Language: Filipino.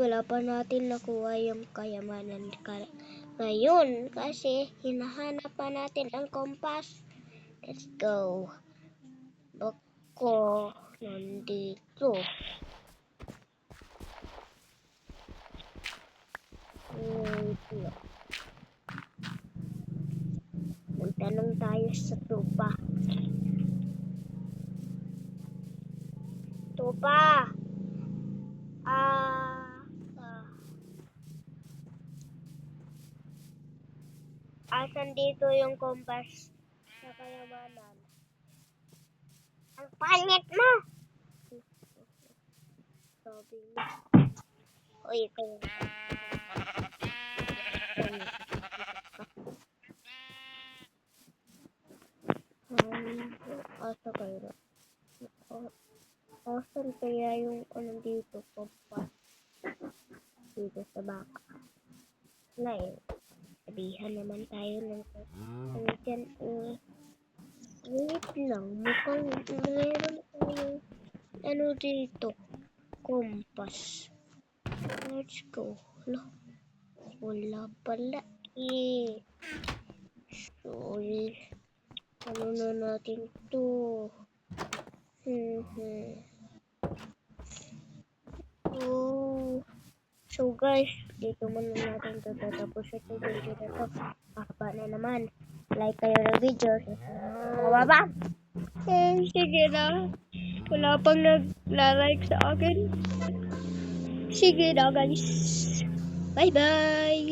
wala pa natin nakuha yung kayamanan ngayon kasi hinahanap pa natin ang compass. Let's go. Bako nandito. Magtanong tayo sa tupa. Tupa. Asan dito yung compass sa kayamanan? Ang pangit mo! Sabi niya. Uy, kayo. Asa kayo? Asan kaya yung dito compass? Dito sa baka. Wala eh. Sabihan naman tayo ng dyan. Wait lang. Mukhang meron tayong dito. Compass. Let's go. Wala pala eh. So, na natin to. So guys, dito muna natin ito tatapos ito video na ito. Mahaba na naman. Like kayo ng video. Mababa. Sige na. Wala pang nagla-like sa akin. Sige na guys. Bye bye.